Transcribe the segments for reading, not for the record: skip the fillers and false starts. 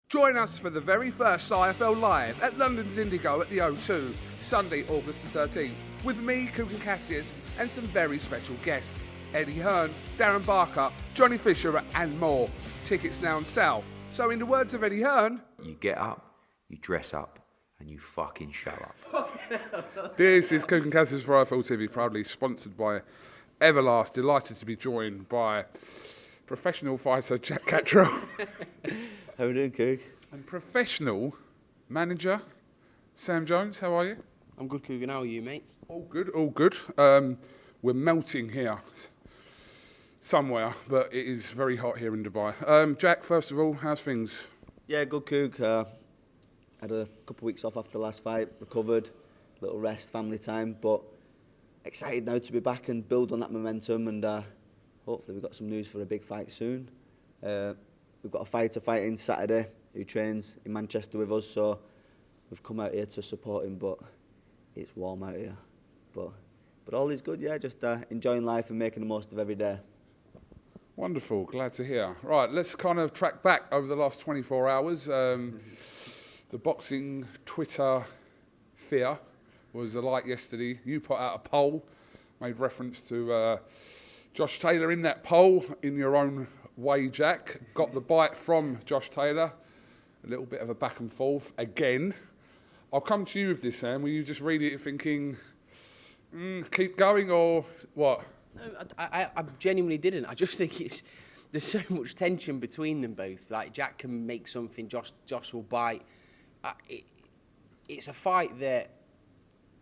Join us for the very first IFL Live at London's Indigo at the O2, Sunday, August the 13th, with me, KUGAN CASSIUS, and some very special guests. Eddie Hearn, Darren Barker, Johnny Fisher, and more. Tickets now on sale. So in the words of Eddie Hearn, you get up, you dress up, and you fucking show up. This is KUGAN CASSIUS for IFL TV, proudly sponsored by Everlast. Delighted to be joined by professional fighter Jack Catterall. How are we doing, Coog? And professional manager Sam Jones. How are you? I'm good, Cougan. How are you, mate? All good, all good. We're melting here somewhere, but it is very hot here in Dubai. Jack, first of all, how's things? Yeah, good, Coog. Had a couple of weeks off after the last fight, recovered, little rest, family time, but excited now to be back and build on that momentum, and hopefully we've got some news for a big fight soon. We've got a fighter fighting Saturday who trains in Manchester with us, so we've come out here to support him, but it's warm out here. But all is good, yeah, just enjoying life and making the most of every day. Wonderful, glad to hear. Right, let's kind of track back over the last 24 hours. The boxing Twitter fear was alight yesterday. You put out a poll, made reference to Josh Taylor in that poll in your own way, Jack. Got the bite from Josh Taylor. A little bit of a back and forth again. I'll come to you with this, Sam. Will you just read it thinking, keep going, or what? No, I genuinely didn't. I just think there's so much tension between them both. Like, Jack can make something, Josh will bite. It's a fight that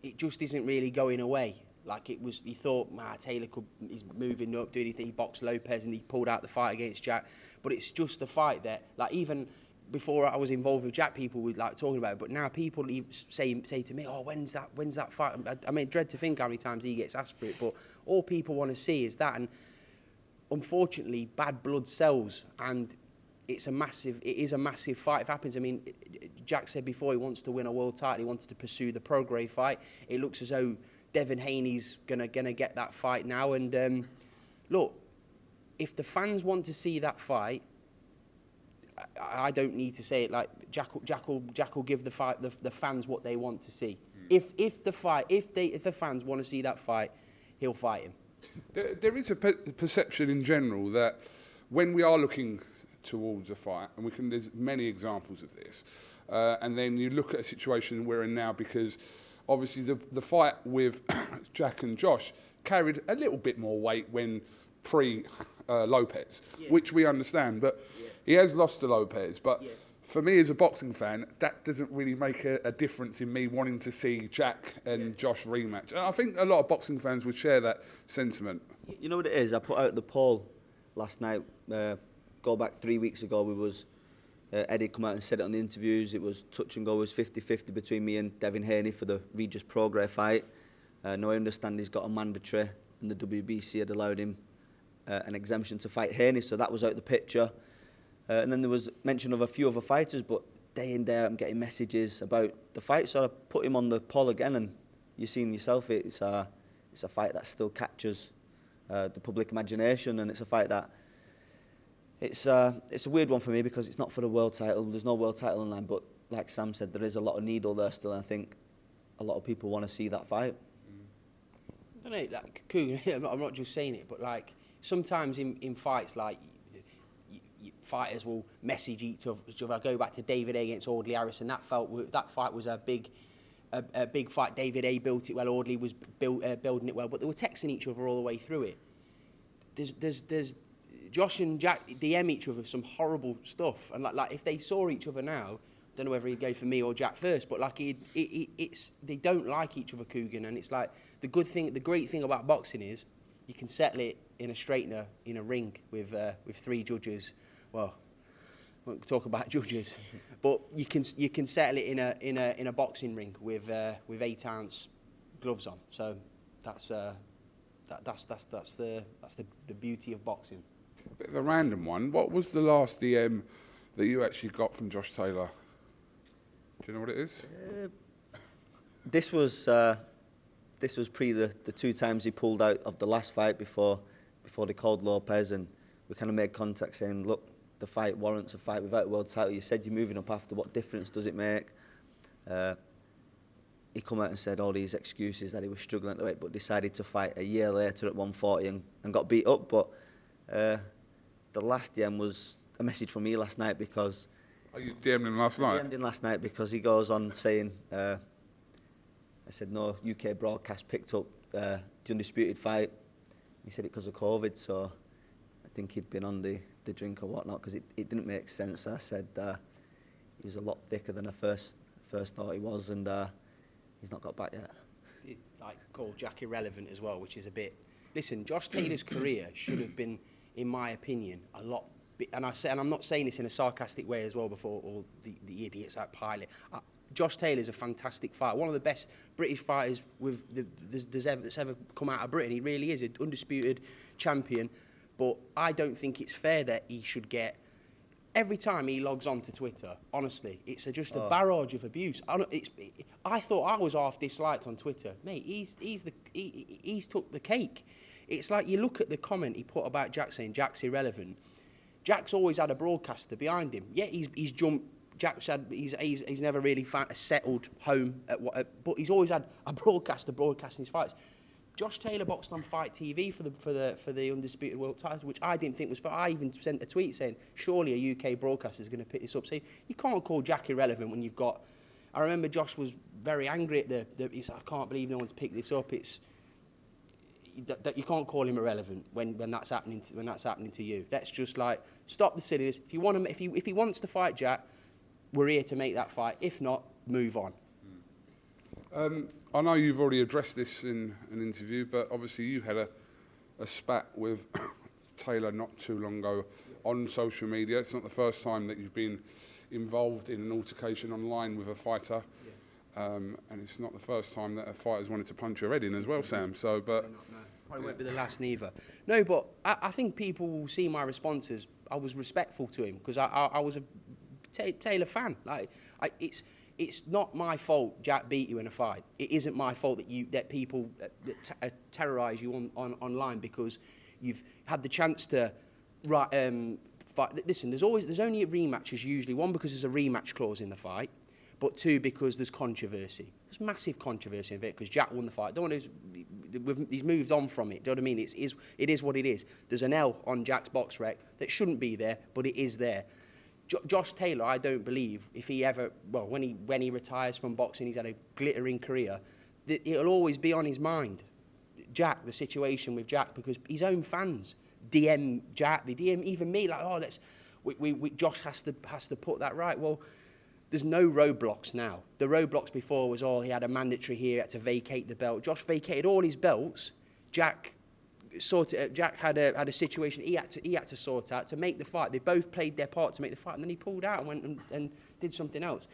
it just isn't really going away. Like, it was, he thought, Taylor he's moving up, doing anything. He boxed Lopez and he pulled out the fight against Jack. But it's just a fight that, like, even before I was involved with Jack, people were like talking about it. But now people say to me, "Oh, when's that fight?" I mean, dread to think how many times he gets asked for it. But all people want to see is that. And unfortunately, bad blood sells, and it is a massive fight if it happens. I mean, Jack said before he wants to win a world title. He wants to pursue the Prograis fight. It looks as though Devin Haney's gonna get that fight now. And look, if the fans want to see that fight, I don't need to say it. Like, Jack will give the fans what they want to see. If the fans want to see that fight, he'll fight him. There is a perception in general that when we are looking towards a fight, and there's many examples of this, and then you look at a situation we're in now, because obviously the fight with Jack and Josh carried a little bit more weight when pre-Lopez, which we understand, but he has lost to Lopez. But for me as a boxing fan, that doesn't really make a difference in me wanting to see Jack and Josh rematch. And I think a lot of boxing fans would share that sentiment. You know what it is? I put out the poll last night. Go back 3 weeks ago, Eddie come out and said it on the interviews. It was touch and go. It was 50-50 between me and Devin Haney for the Regis Prograis fight. Now I understand he's got a mandatory, and the WBC had allowed him an exemption to fight Haney, so that was out the picture. And then there was mention of a few other fighters, but day in, day out, I'm getting messages about the fight. So I put him on the poll again, and you've seen yourself, it's a fight that still captures the public imagination, and it's a fight that it's a weird one for me because it's not for the world title. There's no world title in line, but like Sam said, there is a lot of needle there still, and I think a lot of people want to see that fight. I don't know, like, I'm not just saying it, but like sometimes in fights, like, fighters will message each other. I go back to David A against Audley Harrison. That fight was a big fight. David A built it well. Audley was building it well, but they were texting each other all the way through it. There's Josh and Jack DM each other some horrible stuff, and like if they saw each other now, I don't know whether he'd go for me or Jack first, but like they don't like each other, Cougan, and it's like the great thing about boxing is you can settle it in a straightener in a ring with 3 judges. Well, we won't talk about judges, but you can settle it in a boxing ring with 8-ounce gloves on. So that's the beauty of boxing. A bit of a random one. What was the last DM that you actually got from Josh Taylor? Do you know what it is? This was pre the 2 times he pulled out of the last fight before they called Lopez, and we kind of made contact saying, look, the fight warrants a fight without a world title. You said you're moving up after. What difference does it make? He come out and said all these excuses that he was struggling to it, but decided to fight a year later at 140 and got beat up. But the last DM was a message from me last night because... Oh, you DM'd him last night? I DM'd him last night because he goes on saying, I said, no, UK broadcast picked up the undisputed fight. He said it because of COVID, so I think he'd been on the drink or whatnot because it didn't make sense. I said he was a lot thicker than I first thought he was, and he's not got back yet. Like, call Jack irrelevant as well, which is a bit... Listen, Josh Taylor's career should have been, in my opinion, a lot... And I'm not saying this in a sarcastic way as well before all the idiots like Pilot. Josh Taylor's a fantastic fighter, one of the best British fighters that's ever come out of Britain. He really is an undisputed champion. But I don't think it's fair that he should get... Every time he logs on to Twitter, honestly, it's just a barrage of abuse. I thought I was half disliked on Twitter. Mate, he's took the cake. It's like you look at the comment he put about Jack saying Jack's irrelevant. Jack's always had a broadcaster behind him. Yeah, he's jumped. Jack said he's never really found a settled home, but he's always had a broadcaster broadcasting his fights. Josh Taylor boxed on Fight TV for the undisputed world title, which I didn't think was fair. I even sent a tweet saying, surely a UK broadcaster is going to pick this up. So you can't call Jack irrelevant when you've got... I remember Josh was very angry at he's like, I can't believe no one's picked this up. It's that you can't call him irrelevant when that's happening to you. Let's just like stop the silliness. If he wants to fight Jack, we're here to make that fight. If not, move on. I know you've already addressed this in an interview, but obviously you had a spat with Taylor not too long ago on social media. It's not the first time that you've been involved in an altercation online with a fighter, and it's not the first time that a fighter's wanted to punch your head in as well, Sam. So, but probably won't be the last neither. No, but I think people will see my response as I was respectful to him because I was a Taylor fan. Like it's not my fault Jack beat you in a fight. It isn't my fault that people terrorise you online because you've had the chance to fight. Listen, there's only rematches usually. One, because there's a rematch clause in the fight, but two, because there's controversy. There's massive controversy in it because Jack won the fight. He's moved on from it. Do you know what I mean? It is what it is. There's an L on Jack's box rec that shouldn't be there, but it is there. Josh Taylor, I don't believe, if he ever, well, when he retires from boxing, he's had a glittering career, it'll always be on his mind. Jack, the situation with Jack, because his own fans DM Jack, they DM even me, like, oh, Josh has to put that right. Well, there's no roadblocks now. The roadblocks before was, he had a mandatory here, he had to vacate the belt. Josh vacated all his belts. Jack had a situation he had to sort out to make the fight. They both played their part to make the fight, and then he pulled out and went and did something else.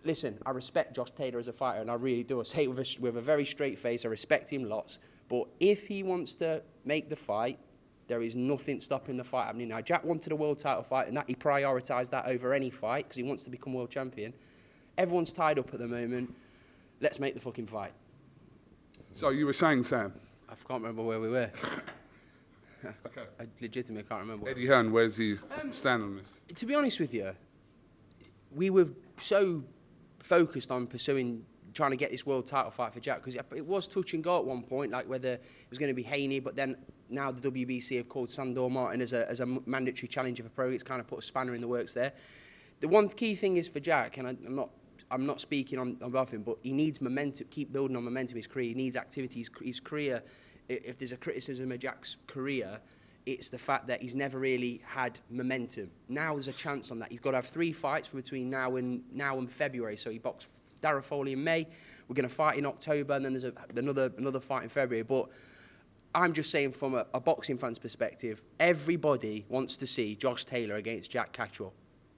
Listen, I respect Josh Taylor as a fighter, and I really do. I say it with a very straight face. I respect him lots. But if he wants to make the fight, there is nothing stopping the fight happening now. Jack wanted a world title fight, and that he prioritised that over any fight because he wants to become world champion. Everyone's tied up at the moment. Let's make the fucking fight. So you were saying, Sam? I can't remember where we were. Okay. I legitimately can't remember. Eddie Hearn, where's he stand on this? To be honest with you, we were so focused on trying to get this world title fight for Jack because it was touch and go at one point, like whether it was going to be Haney, but then now the WBC have called Sandor Martin as a mandatory challenger for pro. It's kind of put a spanner in the works there. The one key thing is for Jack, and I'm not speaking on behalf of him, but he needs momentum, keep building on momentum in his career. He needs activity. His career, if there's a criticism of Jack's career, it's the fact that he's never really had momentum. Now there's a chance on that. He's got to have 3 fights for between now and February. So he boxed Darragh Foley in May. We're going to fight in October, and then there's another fight in February. But I'm just saying from a boxing fan's perspective, everybody wants to see Josh Taylor against Jack Catterall.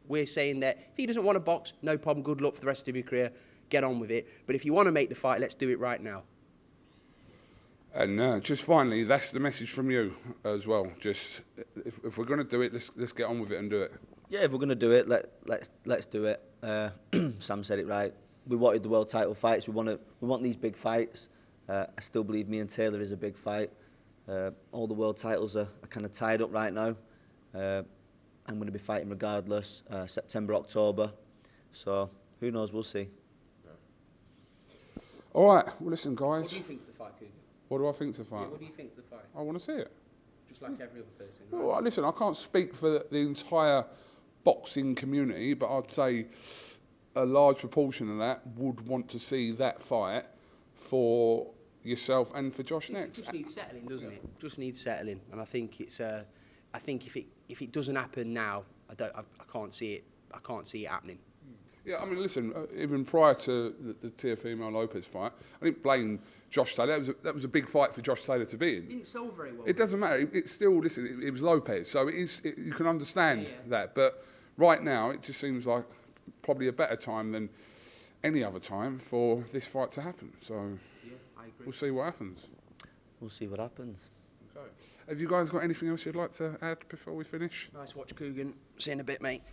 We're saying that if he doesn't want to box, no problem, good luck for the rest of your career, get on with it. But if you want to make the fight, let's do it right now. And just finally, that's the message from you as well. Just if we're going to do it, let's get on with it and do it. Yeah, if we're going to do it, let's do it. Sam said it right. We wanted the world title fights. We want these big fights. I still believe me and Taylor is a big fight. All the world titles are kind of tied up right now. I'm going to be fighting regardless, September, October. So who knows, we'll see. All right, well, listen, guys. What do you think of the fight, Kugan? What do I think of the fight? Yeah, what do you think of the fight? I want to see it. Just like every other person, right? Well, listen, I can't speak for the entire boxing community, but I'd say a large proportion of that would want to see that fight for yourself and for Josh next. It just needs settling, doesn't it? Just needs settling, and I think it's. I think if it doesn't happen now, I can't see it. I can't see it happening. Yeah, I mean, listen, even prior to the Teofimo Lopez fight, I didn't blame Josh Taylor. That was a big fight for Josh Taylor to be in. It didn't sell very well. It doesn't matter. It's still, listen, it was Lopez, so you can understand that. But right now, it just seems like probably a better time than any other time for this fight to happen. So Yeah, I agree. we'll see what happens. We'll see what happens. Okay. Have you guys got anything else you'd like to add before we finish? Nice watch, Kugan. See you in a bit, mate.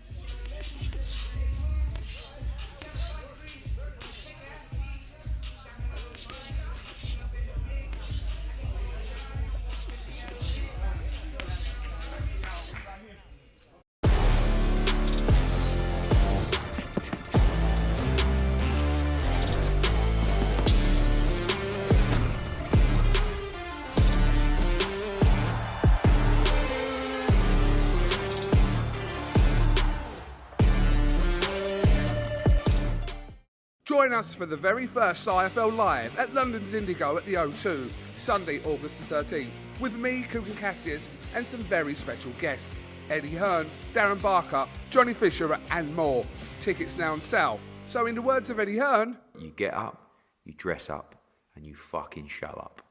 Join us for the very first IFL Live at London's Indigo at the O2, Sunday, August the 13th, with me, KUGAN CASSIUS, and some very special guests, Eddie Hearn, Darren Barker, Johnny Fisher, and more. Tickets now on sale. So in the words of Eddie Hearn, You get up, you dress up, and you fucking show up.